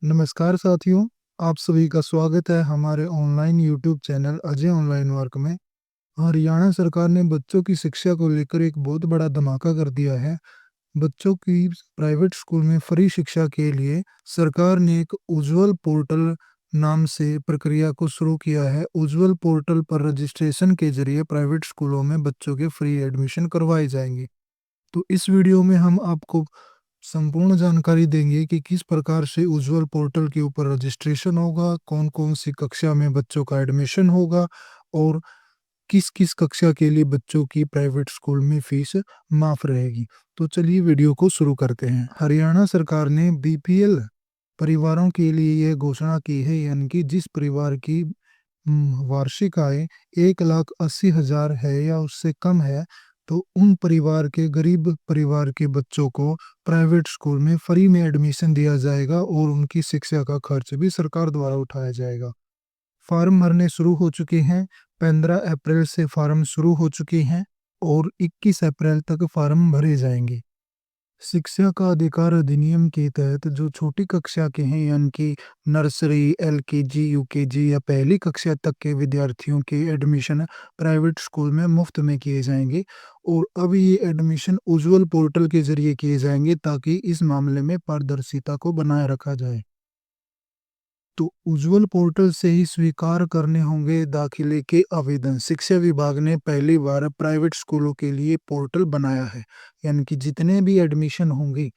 नमस्कार साथियों, आप सभी का स्वागत है हमारे online YouTube channel Ajay online work में। हरियाणा सरकार ने बच्चों की शिक्षा को लेकर एक बहुत बड़ा धमाका कर दिया है। बच्चों की प्राइवेट स्कूल में फ्री शिक्षा के लिए सरकार ने एक उज्ज्वल पोर्टल नाम से प्रक्रिया को शुरू किया है। उज्ज्वल पोर्टल पर रजिस्ट्रेशन के जरिए प्राइवेट स्कूलों में बच्चों के फ्री एडमिशन करवाए जाएंगे। तो इस वीडियो में हम आपको संपूर्ण जानकारी देंगे कि किस प्रकार से उज्ज्वल पोर्टल के ऊपर रजिस्ट्रेशन होगा, कौन-कौन सी कक्षा में बच्चों का एडमिशन होगा और किस-किस कक्षा के लिए बच्चों की प्राइवेट स्कूल में फीस माफ रहेगी। तो चलिए वीडियो को शुरू करते हैं। हरियाणा सरकार ने बीपीएल परिवारों के लिए यह घोषणा की है, यानी कि जिस परिवार की वार्षिक आय 1,80,000 है या उससे कम है, तो उन परिवार के गरीब परिवार के बच्चों को प्राइवेट स्कूल में फ्री में एडमिशन दिया जाएगा और उनकी शिक्षा का खर्च भी सरकार द्वारा उठाया जाएगा। फॉर्म भरने शुरू हो चुके हैं। 15 अप्रैल से फॉर्म शुरू हो चुके हैं और 21 अप्रैल तक फॉर्म भरे जाएंगे। शिक्षा का अधिकार अधिनियम के तहत जो छोटी कक्षा के हैं, यानी कि नर्सरी, एलकेजी, यूकेजी या पहली कक्षा तक के विद्यार्थियों के एडमिशन प्राइवेट स्कूल में मुफ्त में किए जाएंगे और अब ये एडमिशन उज्ज्वल पोर्टल के जरिए किए जाएंगे ताकि इस मामले में पारदर्शिता को बनाए रखा जाए। तो उज्ज्वल पोर्टल से ही स्वीकार करने होंगे दाखिले के आवेदन। शिक्षा विभाग ने पहली बार प्राइवेट स्कूलों के लिए पोर्टल बनाया है, यानी कि जितने भी एडमिशन होंगे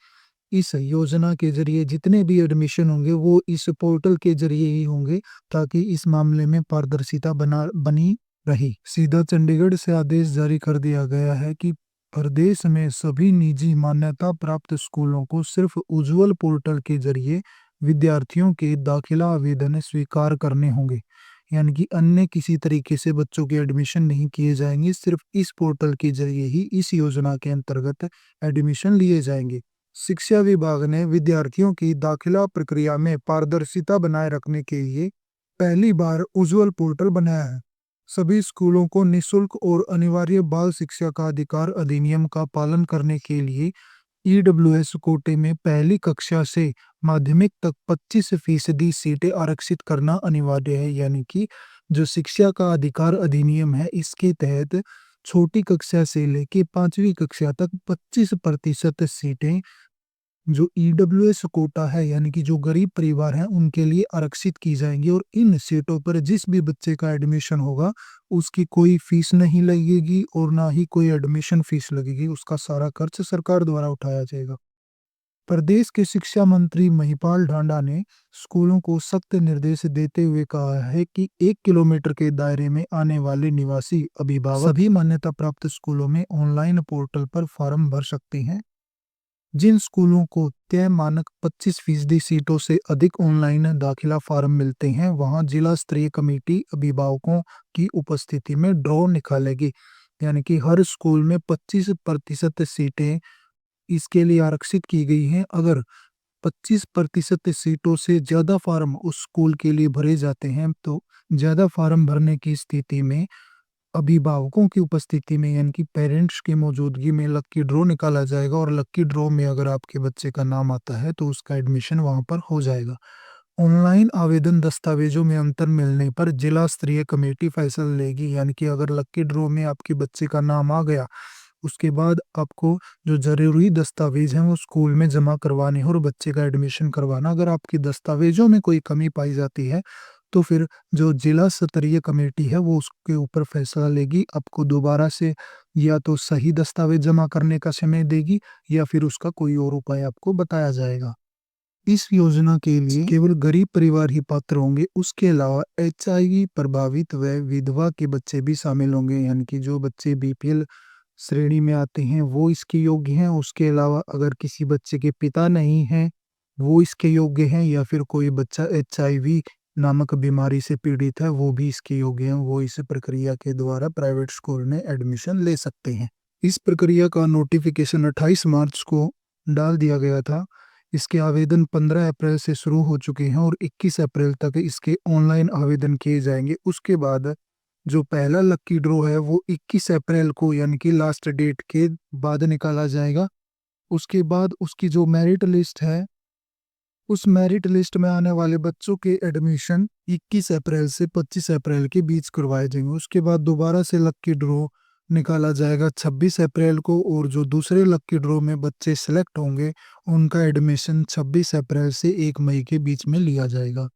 इस योजना के जरिए, जितने भी एडमिशन होंगे वो इस पोर्टल के जरिए ही होंगे ताकि इस मामले में पारदर्शिता बनी रही। सीधा चंडीगढ़ से आदेश जारी कर दिया गया है कि प्रदेश में सभी निजी मान्यता प्राप्त स्कूलों को सिर्फ उज्ज्वल पोर्टल के जरिए विद्यार्थियों के दाखिला आवेदन स्वीकार करने होंगे, यानी कि अन्य किसी तरीके से बच्चों के एडमिशन नहीं किए जाएंगे। सिर्फ इस पोर्टल के जरिए ही इस योजना के अंतर्गत एडमिशन लिए जाएंगे। शिक्षा विभाग ने विद्यार्थियों की दाखिला प्रक्रिया में पारदर्शिता बनाए रखने के लिए पहली बार उज्ज्वल पोर्टल बनाया है। सभी स्कूलों को निःशुल्क और अनिवार्य बाल शिक्षा का अधिकार अधिनियम का पालन करने के लिए ईडब्ल्यूएस कोटे में पहली कक्षा से माध्यमिक तक 25% सीटें आरक्षित करना अनिवार्य है, यानी कि जो शिक्षा का अधिकार अधिनियम है इसके तहत छोटी कक्षा से लेके 5वीं कक्षा तक 25% सीटें जो ईडब्ल्यूएस कोटा है, यानी कि जो गरीब परिवार हैं उनके लिए आरक्षित की जाएंगी और इन सीटों पर जिस भी बच्चे का एडमिशन होगा उसकी कोई फीस नहीं लगेगी और ना ही कोई एडमिशन फीस लगेगी। उसका सारा खर्च सरकार द्वारा उठाया जाएगा। प्रदेश के शिक्षा मंत्री महिपाल ढांडा ने स्कूलों को सख्त निर्देश देते हुए कहा है कि 1 किलोमीटर के दायरे में आने वाले निवासी अभिभावक सभी मान्यता प्राप्त स्कूलों में ऑनलाइन पोर्टल पर फॉर्म भर सकते हैं। जिन स्कूलों को तय मानक 25% सीटों से अधिक ऑनलाइन दाखिला फॉर्म मिलते हैं, वहां जिला स्तरीय कमेटी अभिभावकों की उपस्थिति में ड्रॉ निकालेगी, यानी कि हर स्कूल में 25% सीटें इसके लिए आरक्षित की गई हैं। अगर 25% सीटों से ज़्यादा फॉर्म उस स्कूल के लिए भरे जाते हैं, तो ज़्यादा फॉर्म भरने की स्थिति में अभिभावकों की उपस्थिति में, यानी कि पेरेंट्स की मौजूदगी में लकी ड्रॉ निकाला जाएगा और लकी ड्रॉ में अगर आपके बच्चे का नाम आता है तो उसका एडमिशन वहां पर हो जाएगा। ऑनलाइन आवेदन दस्तावेजों में अंतर मिलने पर जिला स्तरीय कमेटी फैसला लेगी, यानी कि अगर लकी ड्रॉ में आपके बच्चे का नाम आ गया उसके बाद आपको जो ज़रूरी दस्तावेज़ हैं वो स्कूल में जमा करवाने हैं और बच्चे का एडमिशन करवाना। अगर आपकी दस्तावेज़ों में कोई कमी पाई जाती है, तो फिर जो जिला स्तरीय कमेटी है वो उसके ऊपर फैसला लेगी। आपको दोबारा से या तो सही दस्तावेज़ जमा करने का समय देगी या फिर उसका कोई और उपाय आपको बताया जाएगा। इस योजना के लिए केवल गरीब परिवार ही पात्र होंगे, उसके अलावा एचआईवी प्रभावित व विधवा के बच्चे भी शामिल होंगे, यानी कि जो बच्चे बीपीएल श्रेणी में आते हैं वो इसके योग्य हैं। उसके अलावा अगर किसी बच्चे के पिता नहीं हैं वो इसके योग्य हैं, या फिर कोई बच्चा एचआईवी नामक बीमारी से पीड़ित है वो भी इसके योग्य हैं, वो इस प्रक्रिया के द्वारा प्राइवेट स्कूल में एडमिशन ले सकते हैं। इस प्रक्रिया का नोटिफिकेशन 28 मार्च को डाल दिया गया था। इसके आवेदन 15 अप्रैल से शुरू हो चुके हैं और 21 अप्रैल तक इसके ऑनलाइन आवेदन किए जाएंगे। उसके बाद जो पहला लकी ड्रॉ है वो 21 अप्रैल को, यानी कि लास्ट डेट के बाद निकाला जाएगा। उसके बाद उसकी जो मेरिट लिस्ट है उस मेरिट लिस्ट में आने वाले बच्चों के एडमिशन 21 अप्रैल से 25 अप्रैल के बीच करवाए जाएंगे। उसके बाद दोबारा से लकी ड्रॉ निकाला जाएगा 26 अप्रैल को, और जो दूसरे लकी ड्रॉ में बच्चे सेलेक्ट होंगे उनका एडमिशन 26 अप्रैल से 1 मई के बीच में लिया जाएगा।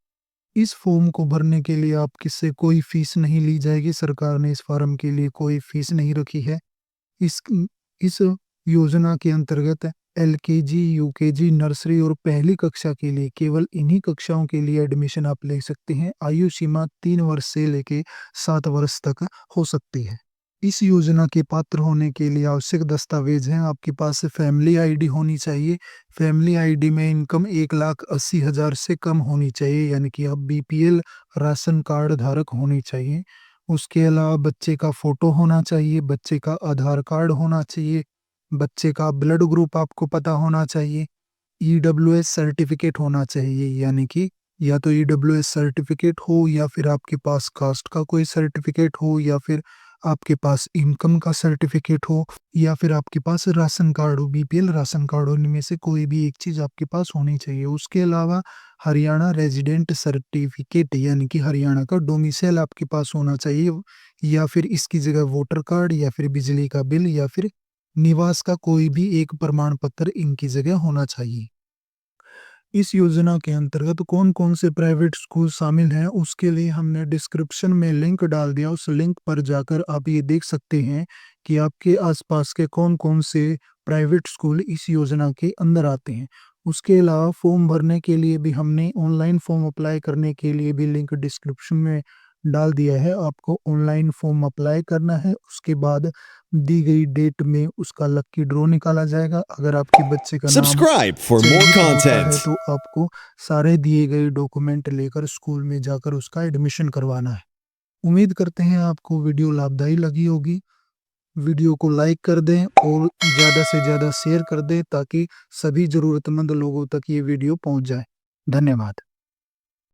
इस फॉर्म को भरने के लिए आपकी से कोई फीस नहीं ली जाएगी। सरकार ने इस फॉर्म के लिए कोई फीस नहीं रखी है। इस इस योजना के अंतर्गत एलकेजी, यूकेजी, नर्सरी और पहली कक्षा के लिए केवल इन्हीं कक्षाओं के लिए एडमिशन आप ले सकते हैं। आयु सीमा 3 वर्ष से लेके 7 वर्ष तक हो सकती है। इस योजना के पात्र होने के लिए आवश्यक दस्तावेज हैं। आपके पास फैमिली आईडी होनी चाहिए। फैमिली आईडी में इनकम 1,80,000 से कम होनी चाहिए, यानी कि आप बीपीएल राशन कार्ड धारक होनी चाहिए। उसके अलावा बच्चे का फोटो होना चाहिए, बच्चे का आधार कार्ड होना चाहिए, बच्चे का ब्लड ग्रुप आपको पता होना चाहिए, ईडब्ल्यूएस सर्टिफिकेट होना चाहिए, यानी कि या तो ईडब्ल्यूएस सर्टिफिकेट हो, या फिर आपके पास कास्ट का कोई सर्टिफिकेट हो, या फिर आपके पास इनकम का सर्टिफिकेट हो, या फिर आपके पास राशन कार्ड हो, बीपीएल राशन कार्ड हो। इनमें से कोई भी एक चीज़ आपके पास होनी चाहिए। उसके अलावा हरियाणा रेजिडेंट सर्टिफिकेट, यानी कि हरियाणा का डोमिसाइल आपके पास होना चाहिए, या फिर इसकी जगह वोटर कार्ड, या फिर बिजली का बिल, या फिर निवास का कोई भी एक प्रमाण पत्र इनकी जगह होना चाहिए। इस योजना के अंतर्गत कौन-कौन से प्राइवेट स्कूल शामिल हैं, उसके लिए हमने डिस्क्रिप्शन में लिंक डाल दिया। उस लिंक पर जाकर आप ये देख सकते हैं कि आपके आसपास के कौन-कौन से प्राइवेट स्कूल इस योजना के अंदर आते हैं। उसके अलावा फॉर्म भरने के लिए भी हमने ऑनलाइन फॉर्म अप्लाई करने के लिए भी लिंक डिस्क्रिप्शन में डाल दिया है। आपको ऑनलाइन फॉर्म अप्लाई करना है, उसके बाद दी गई डेट में उसका लकी ड्रॉ निकाला जाएगा। अगर आपके बच्चे का नाम Subscribe for more चयनित होता है content. तो आपको सारे दिए गए डॉक्यूमेंट लेकर स्कूल में जाकर उसका एडमिशन करवाना है। उम्मीद करते हैं आपको वीडियो लाभदायी लगी होगी। वीडियो को लाइक कर दें और ज़्यादा से ज़्यादा शेयर कर दें ताकि सभी ज़रूरतमंद लोगों तक ये वीडियो पहुंच जाए। धन्यवाद।